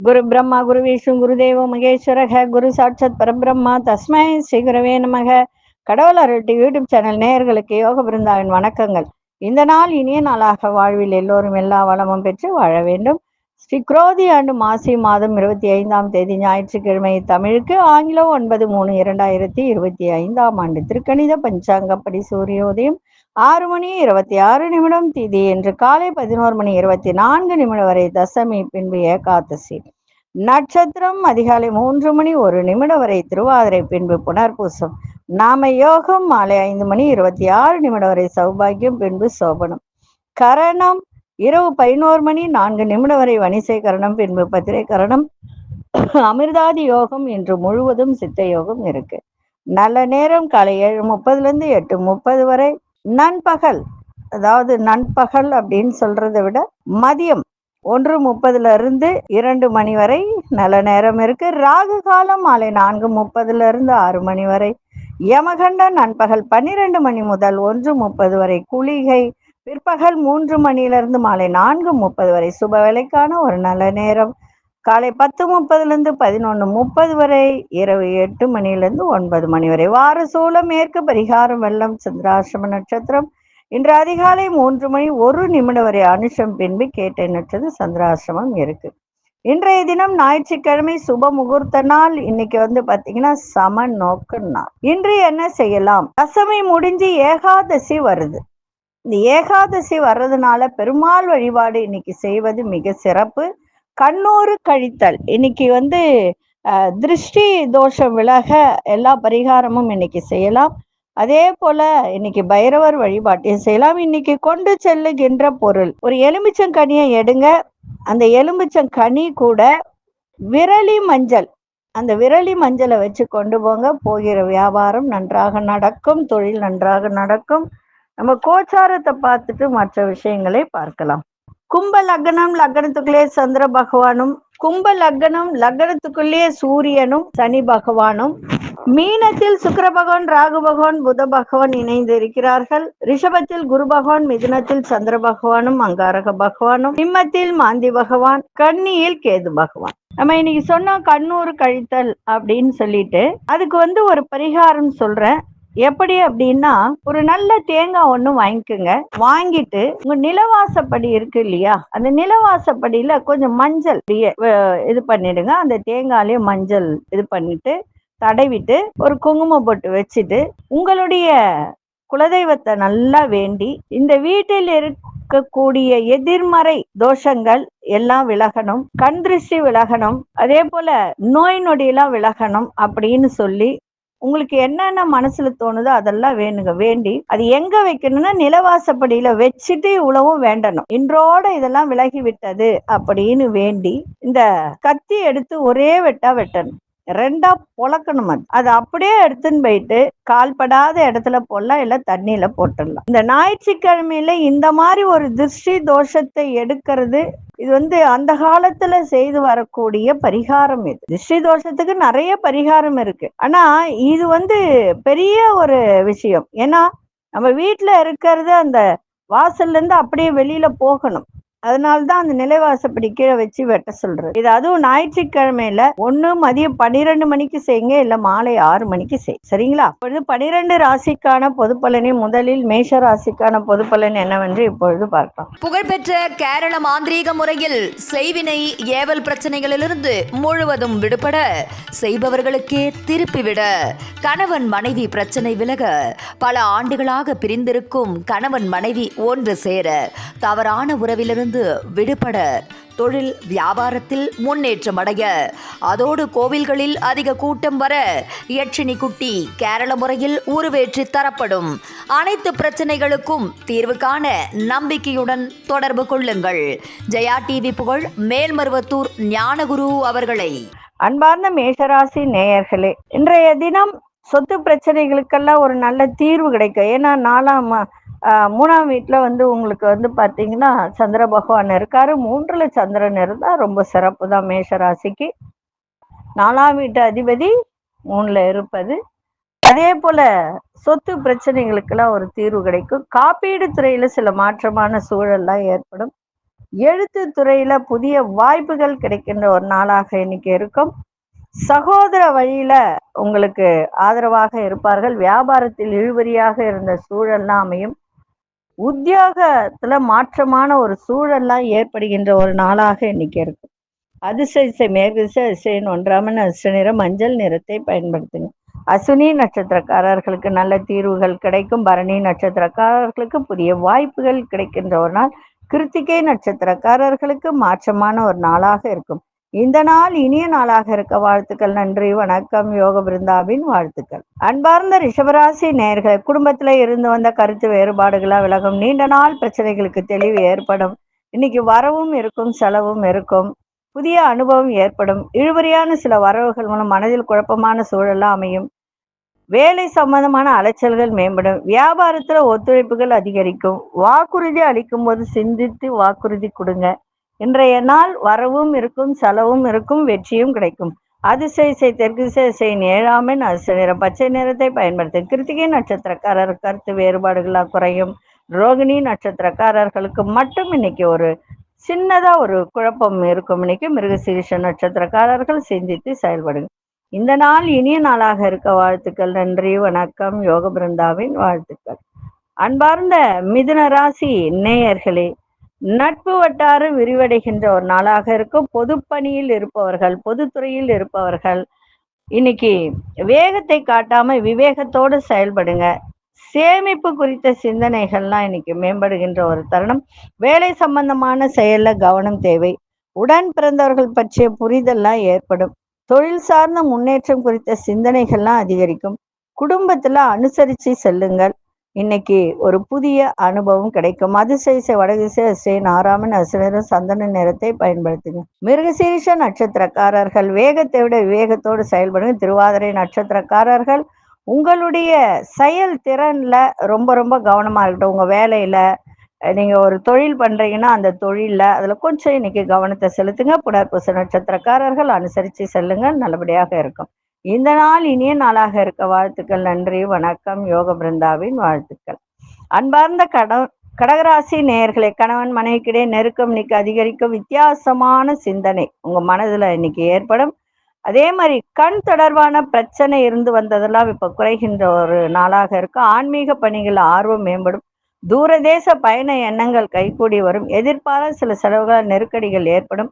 குரு பிரம்மா குரு விஷ்ணு குருதேவ மகேஸ்வரக குரு சாட்சாத் பரபிரம்மா தஸ்மை ஸ்ரீ குரவே நமக. கடவுள் அருள்டி யூடியூப் சேனல் நேயர்களுக்கு யோக பிருந்தாவின் வணக்கங்கள். இந்த நாள் இனிய நாளாக வாழ்வில் எல்லோரும் எல்லா வளமும் பெற்று வாழ வேண்டும். ஸ்ரீ குரோதி ஆண்டு மாசி மாதம் 25ஆம் தேதி ஞாயிற்றுக்கிழமை, தமிழுக்கு ஆங்கிலம் 9/3/2025 ஆண்டு திருக்கணித பஞ்சாங்கப்படி சூரியோதயம் 6:26 திதி என்று காலை 11:24 வரை தசமி, பின்பு ஏகாதசி. நட்சத்திரம் அதிகாலை 3:01 வரை திருவாதிரை, பின்பு புனர்பூசம். நாம யோகம் மாலை 5:26 வரை சௌபாகியம், பின்பு சோபனம். கரணம் இரவு 11:04 வரை வணிசை கரணம், பின்பு பத்திரை கரணம். அமிர்தாதி யோகம் இன்று முழுவதும் சித்த யோகம் இருக்கு. நல்ல நேரம் காலை 7:30 8:30 வரை. நண்பகல், அதாவது நண்பகல் அப்படின்னு சொல்றதை விட மதியம் 1:30 2 மணி வரை நல்ல நேரம் இருக்கு. ராகு காலம் மாலை 4:30 6 மணி வரை. யமகண்டம் நண்பகல் 12 மணி முதல் 1:30 வரை. குளிகை பிற்பகல் 3 மணியிலிருந்து மாலை 4:30 வரை. சுப வேலைக்கான ஒரு நல்ல நேரம் காலை 10:30 11:30 வரை. இரவு 8 மணியிலிருந்து 9 மணி வரை. வார சூலம் மேற்கு, பரிகாரம் வெள்ளம், சந்திராசிரம நட்சத்திரம் இன்று அதிகாலை 3:01 வரை அனுஷம், பின்பு கேட்டை நட்சத்திரம் சந்திராசிரமம் இருக்கு. இன்றைய தினம் ஞாயிற்றுக்கிழமை, சுப முகூர்த்த நாள். இன்னைக்கு பாத்தீங்கன்னா சம நோக்க நாள். இன்று என்ன செய்யலாம்? தசமி முடிஞ்சு ஏகாதசி வருது. இந்த ஏகாதசி வர்றதுனால பெருமாள் வழிபாடு இன்னைக்கு செய்வது மிக சிறப்பு. கண்ணூறு கழித்தல். இன்னைக்கு திருஷ்டி தோஷம் விலக எல்லா பரிகாரமும் இன்னைக்கு செய்யலாம். அதே போல இன்னைக்கு பைரவர் வழிபாட்டையும் செய்யலாம். இன்னைக்கு கொண்டு செல்லுகின்ற பொருள், ஒரு எலுமிச்சங்கனியை எடுங்க. அந்த எலுமிச்சங்கனி கூட விரலி மஞ்சள், அந்த விரலி மஞ்சளை வச்சு கொண்டு போங்க. போகிற வியாபாரம் நன்றாக நடக்கும், தொழில் நன்றாக நடக்கும். நம்ம கோச்சாரத்தை பார்த்துட்டு மற்ற விஷயங்களை பார்க்கலாம். கும்ப லக்னம், லக்னத்துக்குள்ளே சந்திர பகவானும், கும்ப லக்னம் லக்னத்துக்குள்ளே சூரியனும் சனி பகவானும், மீனத்தில் சுக்கிர பகவான், ராகு பகவான், புத பகவான் இணைந்து இருக்கிறார்கள். ரிஷபத்தில் குரு பகவான், மிதுனத்தில் சந்திர பகவானும் அங்காரக பகவானும், சிம்மத்தில் மாந்தி பகவான், கன்னியில் கேது பகவான். நம்ம இன்னைக்கு சொன்னோம் கண்ணூறு கழித்தல் அப்படின்னு சொல்லிட்டு, அதுக்கு ஒரு பரிகாரம் சொல்றேன். எப்படி அப்படின்னா, ஒரு நல்ல தேங்காய் ஒண்ணு வாங்கிக்கோங்க. வாங்கிட்டு உங்க நிலவாசப்படி இருக்கு இல்லையா, அந்த நிலவாசப்படியில கொஞ்சம் மஞ்சள் இது பண்ணிடுங்க. அந்த தேங்காயிலே மஞ்சள் இது பண்ணிட்டு தடவிட்டு ஒரு குங்குமம் போட்டு வச்சுட்டு உங்களுடைய குலதெய்வத்தை நல்லா வேண்டி, இந்த வீட்டில் இருக்கக்கூடிய எதிர்மறை தோஷங்கள் எல்லாம் விலகணும், கண் திருஷ்டி விலகணும், அதே போல நோய் நொடியெல்லாம் விலகணும் அப்படின்னு சொல்லி உங்களுக்கு என்னென்ன மனசுல தோணுதோ அதெல்லாம் வேண்டி அது எங்க வைக்கணும்னா நிலவாசப்படியில வச்சுட்டு இவ்வளவும் வேண்டணும். இன்றோட இதெல்லாம் விலகி விட்டது அப்படின்னு வேண்டி இந்த கத்தி எடுத்து ஒரே வெட்டா வெட்டணும். 2ஆ பொளக்கணும். அது அப்படியே எடுத்துன்னு போயிட்டு கால்படாத இடத்துல போடலாம், இல்ல தண்ணியில போட்டுடலாம். இந்த ஞாயிற்றுக்கிழமையில இந்த மாதிரி ஒரு திருஷ்டி தோஷத்தை எடுக்கிறது, இது அந்த காலத்துல செய்து வரக்கூடிய பரிகாரம். இது திருஷ்டி தோஷத்துக்கு நிறைய பரிகாரம் இருக்கு. ஆனா இது பெரிய ஒரு விஷயம். ஏன்னா நம்ம வீட்டுல இருக்கிறது அந்த வாசல்ல இருந்து அப்படியே வெளியில போகணும். அதனால்தான் அந்த நிலைவாசப்படி கீழே வச்சு வெட்ட சொல்றது. இது அதுவும் ஞாயிற்றுக்கிழமையில ஒண்ணு மதியம் 12 மணிக்கு செய்யுங்க, இல்ல மாலை 6 மணிக்கு சரிங்களா? இப்பொழுது 12 ராசிக்கான பொது பலனை, முதலில் மேஷ ராசிக்கான பொது பலன் என்னவென்று இப்பொழுது பார்க்கலாம். புகழ்பெற்ற கேரள மாந்திரீக முறையில் செய்வினை ஏவல் பிரச்சனைகளிலிருந்து முழுவதும் விடுபட, செய்பவர்களுக்கே திருப்பிவிட, கணவன் மனைவி பிரச்சனை விலக, பல ஆண்டுகளாக பிரிந்திருக்கும் கணவன் மனைவி ஒன்று சேர, தவறான உறவிலிருந்து விடுபட, தொழில் வியாபாரத்தில் முன்னேற்றம் அடைய, அதோடு கோவில்களில் அதிக கூட்டம் வர, யட்சினி குட்டி கேரள முறையில் உருவேற்றி தரப்படும். அனைத்து பிரச்சனைகளுக்கும் தீர்வு காண நம்பிக்கையுடன் தொடர்பு கொள்ளுங்கள். ஜெயா டிவி புகழ் மேல்மருவத்தூர் ஞானகுரு அவர்களை. அன்பார்ந்த மேஷராசி நேயர்களே, இன்றைய தினம் சொத்து பிரச்சனைகளுக்கெல்லாம் ஒரு நல்ல தீர்வு கிடைக்கும். ஏன்னா 3ஆம் வீட்டுல உங்களுக்கு பாத்தீங்கன்னா சந்திர பகவான் இருக்காரு. 3ல சந்திரன் இருந்தா ரொம்ப சிறப்பு தான் மேஷராசிக்கு. 4ஆம் வீட்டு அதிபதி 3ல இருப்பது. அதே போல சொத்து பிரச்சனைகளுக்கெல்லாம் ஒரு தீர்வு கிடைக்கும். காப்பீடு துறையில சில மாற்றமான சூழல்லாம் ஏற்படும். எழுத்து துறையில புதிய வாய்ப்புகள் கிடைக்கின்ற ஒரு நாளாக இன்னைக்கு இருக்கும். சகோதர வழியில உங்களுக்கு ஆதரவாக இருப்பார்கள். வியாபாரத்தில் இழுபறியாக இருந்த சூழல்லாம் அமையும். உத்தியோகத்துல மாற்றமான ஒரு சூழல்லாம் ஏற்படுகின்ற ஒரு நாளாக இன்னைக்கு இருக்கும். அதிசய மேற்கு திசை அதிசயன் ஒன்றாமன் அதிர்ஷ்ட நிறம் மஞ்சள் நிறத்தை பயன்படுத்துங்க. அசுனி நட்சத்திரக்காரர்களுக்கு நல்ல தீர்வுகள் கிடைக்கும். பரணி நட்சத்திரக்காரர்களுக்கு புதிய வாய்ப்புகள் கிடைக்கின்ற ஒரு நாள். கிருத்திகை நட்சத்திரக்காரர்களுக்கு மாற்றமான ஒரு நாளாக இருக்கும். இந்த நாள் இனிய நாளாக இருக்க வாழ்த்துக்கள். நன்றி, வணக்கம். யோக பிருந்தாவின் வாழ்த்துக்கள். அன்பார்ந்த ரிஷபராசி நேயர்களே, குடும்பத்துல இருந்து வந்த கருத்து வேறுபாடுகளா விலகும். நீண்ட நாள் பிரச்சனைகளுக்கு தெளிவு ஏற்படும். இன்னைக்கு வரவும் இருக்கும், செலவும் இருக்கும். புதிய அனுபவம் ஏற்படும். இழுபறியான சில வரவுகள் மூலம் மனதில் குழப்பமான சூழலாம் அமையும். வேலை சம்பந்தமான அலைச்சல்கள் மேம்படும். வியாபாரத்துல ஒத்துழைப்புகள் அதிகரிக்கும். வாக்குறுதி அளிக்கும் போது சிந்தித்து வாக்குறுதி கொடுங்க. இன்றைய நாள் வரவும் இருக்கும், செலவும் இருக்கும், வெற்றியும் கிடைக்கும். அதிசய தெற்கு திசையின் 7ஆம் எண் அதிர்ஷ்ட நிறம் பச்சை நிறத்தை பயன்படுத்தும். கிருத்திகை நட்சத்திரக்காரர் கருத்து வேறுபாடுகளா குறையும். ரோகிணி நட்சத்திரக்காரர்களுக்கு மட்டும் இன்னைக்கு ஒரு சின்னதா ஒரு குழப்பம் இருக்கும். இன்னைக்கு மிருகசீரிஷ நட்சத்திரக்காரர்கள் சிந்தித்து செயல்படுங்க. இந்த நாள் இனிய நாளாக இருக்க வாழ்த்துக்கள். நன்றி, வணக்கம். யோக பிருந்தாவின் வாழ்த்துக்கள். அன்பார்ந்த மிதுன ராசி நேயர்களே, நட்பு வட்டாரம் விரிவடைகின்ற ஒரு நாளாக இருக்கும். பொதுப்பணியில் இருப்பவர்கள், பொதுத்துறையில் இருப்பவர்கள் இன்னைக்கு வேகத்தை காட்டாம விவேகத்தோடு செயல்படுங்க. சேமிப்பு குறித்த சிந்தனைகள்லாம் இன்னைக்கு மேம்படுகின்ற ஒரு தருணம். வேலை சம்பந்தமான செயல்ல கவனம் தேவை. உடன் பிறந்தவர்கள் பற்றிய புரிதல்லாம் ஏற்படும். தொழில் சார்ந்த முன்னேற்றம் குறித்த சிந்தனைகள்லாம் அதிகரிக்கும். குடும்பத்துல அனுசரிச்சு செல்லுங்கள். இன்னைக்கு ஒரு புதிய அனுபவம் கிடைக்கும். அதிசய வடதிசை அதிசயன் 6ஆம் எண் அதிர்ஷ்ட நிறம் சந்தன நிறத்தை பயன்படுத்துங்க. மிருகசீரிஷ நட்சத்திரக்காரர்கள் வேகத்தை விட விவேகத்தோடு செயல்படுங்க. திருவாதிரை நட்சத்திரக்காரர்கள் உங்களுடைய செயல் திறன்ல ரொம்ப ரொம்ப கவனமா இருக்கட்டும். உங்க வேலையில நீங்க ஒரு தொழில் பண்றீங்கன்னா அந்த தொழில்ல அதுல கொஞ்சம் இன்னைக்கு கவனத்தை செலுத்துங்க. புனர்பூச நட்சத்திரக்காரர்கள் அனுசரிச்சு செல்லுங்க, நல்லபடியாக இருக்கும். இந்த நாள் இனிய நாளாக இருக்க வாழ்த்துக்கள். நன்றி, வணக்கம். யோக பிருந்தாவின் வாழ்த்துக்கள். அன்பார்ந்த கடகராசி நேயர்களே, கணவன் மனைவிக்கிடையே நெருக்கம் இன்னைக்கு அதிகரிக்கும். வித்தியாசமான சிந்தனை உங்க மனதுல இன்னைக்கு ஏற்படும். அதே மாதிரி கண் தொடர்பான பிரச்சனை இருந்து வந்ததெல்லாம் இப்ப குறைகின்ற ஒரு நாளாக இருக்கும். ஆன்மீக பணிகள் ஆர்வம் மேம்படும். தூரதேச பயண எண்ணங்கள் கைகூடி வரும். எதிர்பாராத சில செலவுகள் நெருக்கடிகள் ஏற்படும்.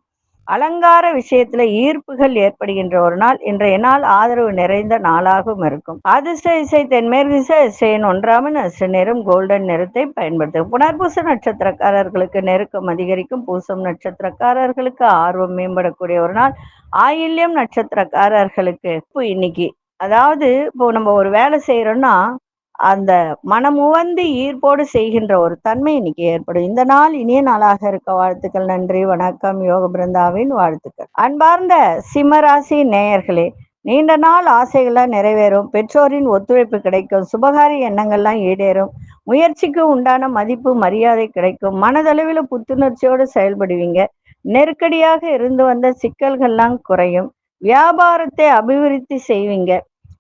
அலங்கார விஷயத்துல ஈர்ப்புகள் ஏற்படுகின்ற ஒரு நாள். இன்றைய நாள் ஆதரவு நிறைந்த நாளாகவும் இருக்கும். அதிர்ஷ்ட இசை தென்மேற்கு திசை அதிர்ஷ்டன் 1ஆம் எண் அதிர்ஷ்ட நிறம் கோல்டன் நிறத்தை பயன்படுத்தும். புனர்பூச நட்சத்திரக்காரர்களுக்கு நெருக்கம் அதிகரிக்கும். பூசம் நட்சத்திரக்காரர்களுக்கு ஆர்வம் மேம்படக்கூடிய ஒரு நாள். ஆயில்யம் நட்சத்திரக்காரர்களுக்கு இன்னைக்கு அதாவது இப்போ நம்ம ஒரு வேலை செய்யறோம்னா அந்த மனமுவந்து ஈர்ப்போடு செய்கின்ற ஒரு தன்மை இன்னைக்கு ஏற்படும். இந்த நாள் இனிய நாளாக இருக்க வாழ்த்துக்கள். நன்றி, வணக்கம். யோக பிருந்தாவின் வாழ்த்துக்கள். அன்பார்ந்த சிம்மராசி நேயர்களே, நீண்ட நாள் ஆசைகள்லாம் நிறைவேறும். பெற்றோரின் ஒத்துழைப்பு கிடைக்கும். சுபகாரி எண்ணங்கள்லாம் ஈடேறும். முயற்சிக்கு உண்டான மதிப்பு மரியாதை கிடைக்கும். மனதளவில் புத்துணர்ச்சியோடு செயல்படுவீங்க. நெருக்கடியாக இருந்து வந்த சிக்கல்கள்லாம் குறையும். வியாபாரத்தை அபிவிருத்தி செய்வீங்க.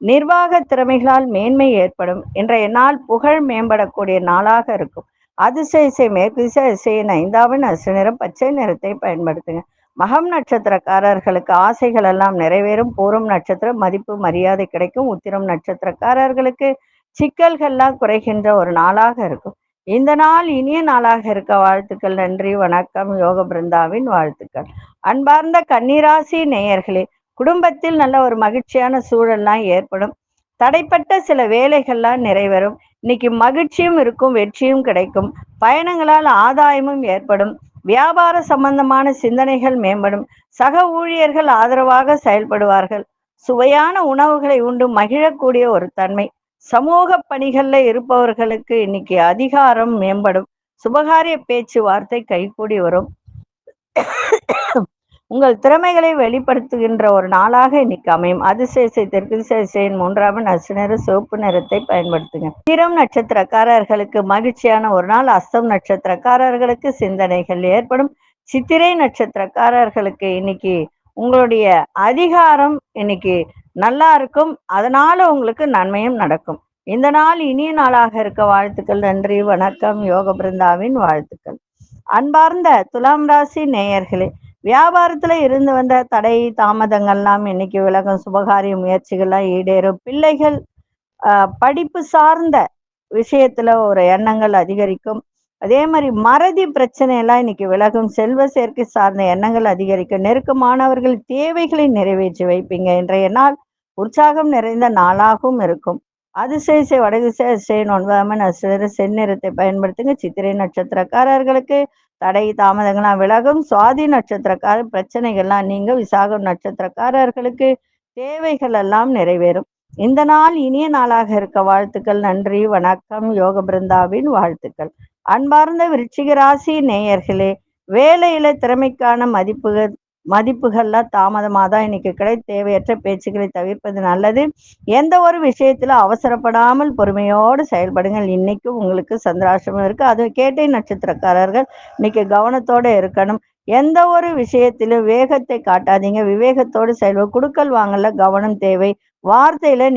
நிர்வாக திறமைகளால் மேன்மை ஏற்படும். இன்றைய நாள் புகழ் மேம்படக்கூடிய நாளாக இருக்கும். அதிசய மேற்கு திசை அதிசயன் 5ஆம் எண் அதிர்ஷ்ட நிறம் பச்சை நிறத்தை பயன்படுத்துங்க. மகம் நட்சத்திரக்காரர்களுக்கு ஆசைகள் எல்லாம் நிறைவேறும். பூரம் நட்சத்திரம் மதிப்பு மரியாதை கிடைக்கும். உத்திரம் நட்சத்திரக்காரர்களுக்கு சிக்கல்கள்லாம் குறைகின்ற ஒரு நாளாக இருக்கும். இந்த நாள் இனிய நாளாக இருக்க வாழ்த்துக்கள். நன்றி, வணக்கம். யோக பிருந்தாவின் வாழ்த்துக்கள். அன்பார்ந்த கன்னிராசி நேயர்களே, குடும்பத்தில் நல்ல ஒரு மகிழ்ச்சியான சூழல்லாம் ஏற்படும். தடைப்பட்ட சில வேலைகள்லாம் நிறைவேறும். இன்னைக்கு மகிழ்ச்சியும் இருக்கும், வெற்றியும் கிடைக்கும். பயணங்களால் ஆதாயமும் ஏற்படும். வியாபார சம்பந்தமான சிந்தனைகள் மேம்படும். சக ஊழியர்கள் ஆதரவாக செயல்படுவார்கள். சுவையான உணவுகளை உண்டு மகிழக்கூடிய ஒரு தன்மை. சமூக பணிகள்ல இருப்பவர்களுக்கு இன்னைக்கு அதிகாரம் மேம்படும். சுபகாரிய பேச்சுவார்த்தை கைகூடி வரும். உங்கள் திறமைகளை வெளிப்படுத்துகின்ற ஒரு நாளாக இன்னைக்கு அமையும். அதிசய தெற்கு திசையின் 3ஆம் எண் அதிர்ஷ்ட நிற சிவப்பு நிறத்தை பயன்படுத்துங்க. திரம் நட்சத்திரக்காரர்களுக்கு மகிழ்ச்சியான ஒரு நாள். அஸ்தம் நட்சத்திரக்காரர்களுக்கு சிந்தனைகள் ஏற்படும். சித்திரை நட்சத்திரக்காரர்களுக்கு இன்னைக்கு உங்களுடைய அதிகாரம் இன்னைக்கு நல்லா இருக்கும். அதனால உங்களுக்கு நன்மையும் நடக்கும். இந்த நாள் இனிய நாளாக இருக்க வாழ்த்துக்கள். நன்றி, வணக்கம். யோக பிருந்தாவின் வாழ்த்துக்கள். அன்பார்ந்த துலாம் ராசி நேயர்களே, வியாபாரத்துல இருந்து வந்த தடை தாமதங்கள்லாம் இன்னைக்கு விலகும். சுபகாரிய முயற்சிகள்லாம் ஈடேறும். பிள்ளைகள் படிப்பு சார்ந்த விஷயத்துல ஒரு எண்ணங்கள் அதிகரிக்கும். அதே மாதிரி மறதி பிரச்சனை எல்லாம் இன்னைக்கு விலகும். செல்வ சேர்க்கை சார்ந்த எண்ணங்கள் அதிகரிக்கும். நெருக்கமானவர்கள் தேவைகளை நிறைவேற்றி வைப்பீங்க. இன்றைய நாள் உற்சாகம் நிறைந்த நாளாகவும் இருக்கும். அதிசய வடதிசை அதிசயம் 9ஆம் நட்சத்திர செந்நிறத்தை பயன்படுத்துங்க. சித்திரை நட்சத்திரக்காரர்களுக்கு தடை தாமதங்கள்லாம் விலகும். சுவாதி நட்சத்திரக்காரர் பிரச்சனைகள்லாம் நீங்க. விசாகம் நட்சத்திரக்காரர்களுக்கு தேவைகள் எல்லாம் நிறைவேறும். இந்த நாள் இனிய நாளாக இருக்க வாழ்த்துக்கள். நன்றி, வணக்கம். யோக பிருந்தாவின் வாழ்த்துக்கள். அன்பார்ந்த விருச்சிக ராசி நேயர்களே, வேலையில திறமைக்கான மதிப்புகள்லாம் தாமதமாக தான் இன்னைக்கு தேவையற்ற பேச்சுக்களை தவிர்ப்பது நல்லது. எந்த ஒரு விஷயத்துல அவசரப்படாமல் பொறுமையோடு செயல்படுங்கள். இன்னைக்கு உங்களுக்கு சந்திராசிரமம் இருக்கு. அது கேட்டை நட்சத்திரக்காரர்கள் இன்னைக்கு கவனத்தோட இருக்கணும். எந்த ஒரு விஷயத்திலும் வேகத்தை காட்டாதீங்க. விவேகத்தோடு செயல்படு. குடுக்கல் வாங்கல கவனம் தேவை. வார்த்தையில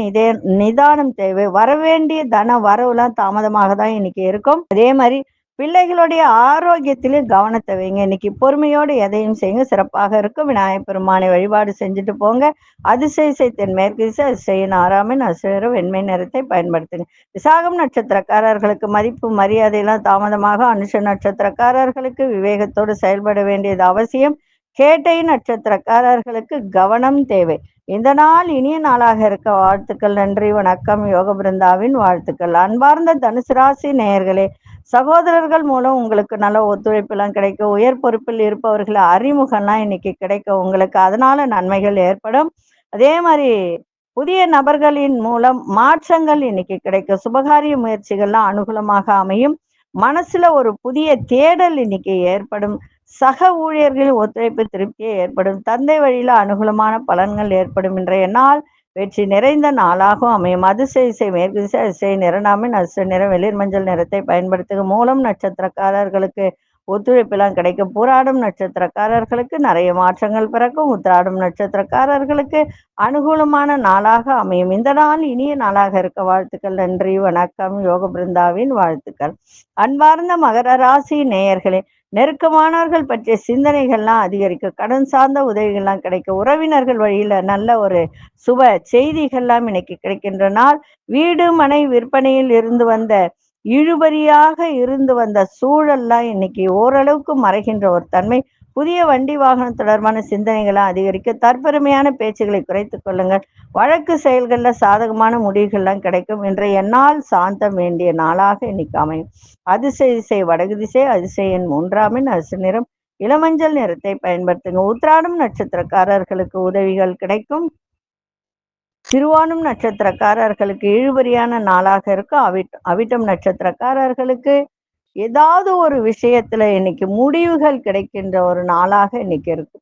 நிதானம் தேவை. வரவேண்டிய தன வரவுலாம் தாமதமாக தான் இன்னைக்கு இருக்கும். அதே மாதிரி பிள்ளைகளுடைய ஆரோக்கியத்திலும் கவனத்தை வைங்க. இன்னைக்கு பொறுமையோடு எதையும் செய்யுங்க, சிறப்பாக இருக்கும். விநாயகப் பெருமானை வழிபாடு செஞ்சுட்டு போங்க. அதிசய தென்மேற்கு திசை அதிசயம் 6ஆம் நட்சத்திர வெண்மை நிறத்தை பயன்படுத்துங்க. விசாகம் நட்சத்திரக்காரர்களுக்கு மதிப்பு மரியாதையெல்லாம் தாமதமாக. அனுஷ நட்சத்திரக்காரர்களுக்கு விவேகத்தோடு செயல்பட வேண்டியது அவசியம். கேட்டை நட்சத்திரக்காரர்களுக்கு கவனம் தேவை. இந்த நாள் இனிய நாளாக இருக்க வாழ்த்துக்கள். நன்றி, வணக்கம். யோக பிருந்தாவின் வாழ்த்துக்கள். அன்பார்ந்த தனுசு ராசி நேயர்களே, சகோதரர்கள் மூலம் உங்களுக்கு நல்ல ஒத்துழைப்புலாம் கிடைக்கும். உயர் பொறுப்பில் இருப்பவர்கள் அறிமுகம்லாம் இன்னைக்கு கிடைக்கும் உங்களுக்கு. அதனால நன்மைகள் ஏற்படும். அதே மாதிரி புதிய நபர்களின் மூலம் மாற்றங்கள் இன்னைக்கு கிடைக்கும். சுபகாரிய முயற்சிகள்லாம் அனுகூலமாக அமையும். மனசுல ஒரு புதிய தேடல் இன்னைக்கு ஏற்படும். சக ஊழியர்களின் ஒத்துழைப்பு திருப்தியை ஏற்படும். தந்தை வழியில அனுகூலமான பலன்கள் ஏற்படும். இன்றைய நாள் வெற்றி நிறைந்த நாளாகவும் அமையும். அதிசய மேற்கு திசை அதிசய நிறநாமின் அதிசய நிறம் வெளிர் மஞ்சள் நிறத்தை பயன்படுத்துக. மூலம் நட்சத்திரக்காரர்களுக்கு ஒத்துழைப்பெல்லாம் கிடைக்கும். பூராடம் நட்சத்திரக்காரர்களுக்கு நிறைய மாற்றங்கள் பிறக்கும். உத்திராடம் நட்சத்திரக்காரர்களுக்கு அனுகூலமான நாளாக அமையும். இந்த நாள் இனிய நாளாக இருக்க வாழ்த்துக்கள். நன்றி, வணக்கம். யோக பிருந்தாவின் வாழ்த்துக்கள். அன்பார்ந்த மகர ராசி நேயர்களே, நெருக்கமானவர்கள் பற்றிய சிந்தனைகள்லாம் அதிகரிக்கும். கடன் சார்ந்த உதவிகள்லாம் கிடைக்கும். உறவினர்கள் வழியில நல்ல ஒரு சுப செய்திகள்லாம் இன்னைக்கு கிடைக்கின்ற நாள். வீடு மனை விற்பனையில் இருந்து வந்த இழுபறியாக இருந்து வந்த சூழல்லாம் இன்னைக்கு ஓரளவுக்கு மறைகின்ற ஒரு தன்மை. புதிய வண்டி வாகனம் தொடர்பான சிந்தனைகள்லாம் அதிகரிக்கும். தற்பெருமையான பேச்சுகளை குறைத்துக் கொள்ளுங்கள். வழக்கு செயல்கள்ல சாதகமான முடிவுகள்லாம் கிடைக்கும். இன்றைய நாள் சாந்தம் வேண்டிய நாளாக இன்னைக்கு அமையும். அதிசய வடகு திசை அதிசயன் 3ஆம் அரசு நிறம் இளமஞ்சள் நிறத்தை பயன்படுத்துங்க. உத்திராடம் நட்சத்திரக்காரர்களுக்கு உதவிகள் கிடைக்கும். திருவானம் நட்சத்திரக்காரர்களுக்கு இழுபறியான நாளாக இருக்கும். அவிட்டம் நட்சத்திரக்காரர்களுக்கு ஏதாவது ஒரு விஷயத்துல இன்னைக்கு முடிவுகள் கிடைக்கின்ற ஒரு நாளாக இன்னைக்கு இருக்கு.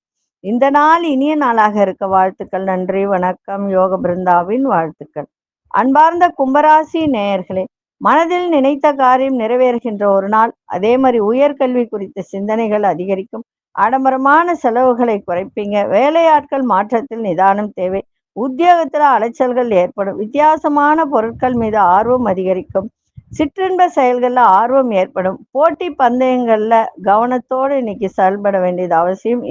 இந்த நாள் இனிய நாளாக இருக்க வாழ்த்துக்கள். நன்றி, வணக்கம். யோக பிருந்தாவின் வாழ்த்துக்கள். அன்பார்ந்த கும்பராசி நேயர்களே, மனதில் நினைத்த காரியம் நிறைவேறுகின்ற ஒரு நாள். அதே மாதிரி உயர்கல்வி குறித்த சிந்தனைகள் அதிகரிக்கும். ஆடம்பரமான செலவுகளை குறைப்பீங்க. வேலையாட்கள் மாற்றத்தில் நிதானம் தேவை. உத்தியோகத்துல அலைச்சல்கள் ஏற்படும். வித்தியாசமான பொருட்கள் மீது ஆர்வம் அதிகரிக்கும். சிற்றின்ப செயல்கள்ல ஆர்வம் ஏற்படும். போட்டி பந்தயங்கள்ல கவனத்தோடு இன்னைக்கு செயல்பட வேண்டியது அவசியம்.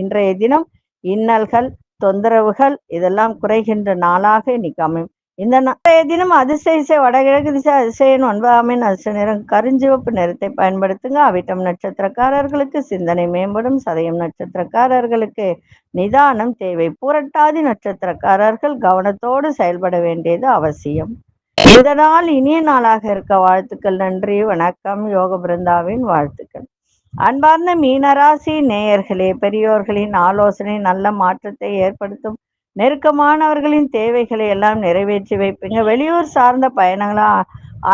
இன்றைய தினம் இன்னல்கள் தொந்தரவுகள் இதெல்லாம் குறைகின்ற நாளாக இன்னைக்கு அமையும். இந்த நாளைய தினம் அதிசய வடகிழக்கு திசை அதிசயன் 9ஆம் அதிசய நிறம் கருஞ்சிவப்பு நிறத்தை பயன்படுத்துங்க. அவிட்டம் நட்சத்திரக்காரர்களுக்கு சிந்தனை மேம்படும். சதயம் நட்சத்திரக்காரர்களுக்கு நிதானம் தேவை. புரட்டாதி நட்சத்திரக்காரர்கள் கவனத்தோடு செயல்பட வேண்டியது அவசியம். இந்த நாள் இனிய நாளாக இருக்க வாழ்த்துக்கள். நன்றி, வணக்கம். யோக பிருந்தாவின் வாழ்த்துக்கள். அன்பார்ந்த மீனராசி நேயர்களே, பெரியோர்களின் ஆலோசனை நல்ல மாற்றத்தை ஏற்படுத்தும். நெருக்கமானவர்களின் தேவைகளை எல்லாம் நிறைவேற்றி வைப்பீங்க. வெளியூர் சார்ந்த பயணங்களா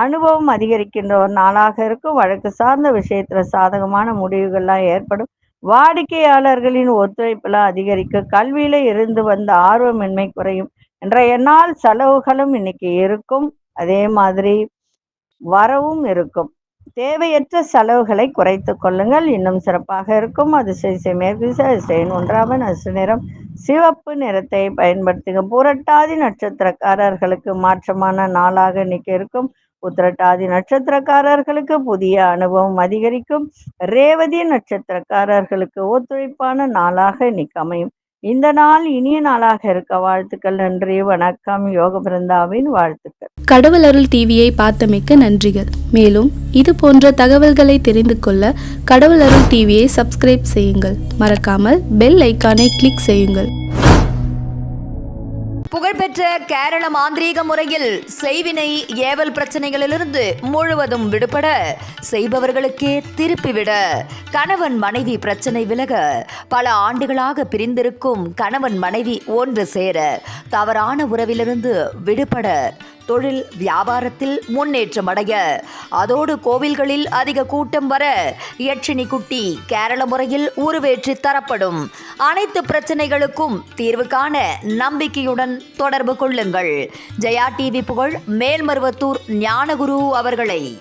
அனுபவம் அதிகரிக்கின்ற ஒரு நாளாக இருக்கும். வழக்கு சார்ந்த விஷயத்துல சாதகமான முடிவுகள்லாம் ஏற்படும். வாடிக்கையாளர்களின் ஒத்துழைப்பெல்லாம் அதிகரிக்கும். கல்வியில இருந்து வந்த ஆர்வமின்மை குறையும். இன்றைய நாள் செலவுகளும் இன்னைக்கு இருக்கும். அதே மாதிரி வரவும் இருக்கும். தேவையற்ற செலவுகளை குறைத்து கொள்ளுங்கள். இன்னும் சிறப்பாக இருக்கும். அதிசய மேற்கு திசை அதிசயன் 1ஆம் அரசு நிறம் சிவப்பு நிறத்தை பயன்படுத்துங்க. புரட்டாதி நட்சத்திரக்காரர்களுக்கு மாற்றமான நாளாக இன்னைக்கு இருக்கும். உத்திரட்டாதி நட்சத்திரக்காரர்களுக்கு புதிய அனுபவம் அதிகரிக்கும். ரேவதி நட்சத்திரக்காரர்களுக்கு ஒத்துழைப்பான நாளாக இன்னைக்கு அமையும். இந்த நாள் இனிய நாளாக இருக்க வாழ்த்துக்கள். நன்றி, வணக்கம். யோக பிருந்தாவின் வாழ்த்துக்கள். கடவுள் அருள் டிவியை பார்த்தமைக்க நன்றிகள். மேலும் இது போன்ற தகவல்களை தெரிந்து கொள்ள கடவுள் அருள் டிவியை சப்ஸ்கிரைப் செய்யுங்கள். மறக்காமல் பெல் ஐக்கானை கிளிக் செய்யுங்கள். புகழ்பெற்ற கேரள மாந்திரீக முறையில் செய்வினை ஏவல் பிரச்சனைகளிலிருந்து முழுவதும் விடுபட, செய்பவர்களுக்கே திருப்பிவிட, கணவன் மனைவி பிரச்சனை விலக, பல ஆண்டுகளாக பிரிந்திருக்கும் கணவன் மனைவி ஒன்று சேர, தவறான உறவிலிருந்து விடுபட, தொழில் வியாபாரத்தில் முன்னேற்றம் அடைய, அதோடு கோவில்களில் அதிக கூட்டம் வர, யட்சினி குட்டி கேரள முறையில் உருவேற்றி தரப்படும். அனைத்து பிரச்சனைகளுக்கும் தீர்வு காண நம்பிக்கையுடன் தொடர்பு கொள்ளுங்கள். ஜெயா டிவி புகழ் மேல்மருவத்தூர் ஞானகுரு அவர்களை.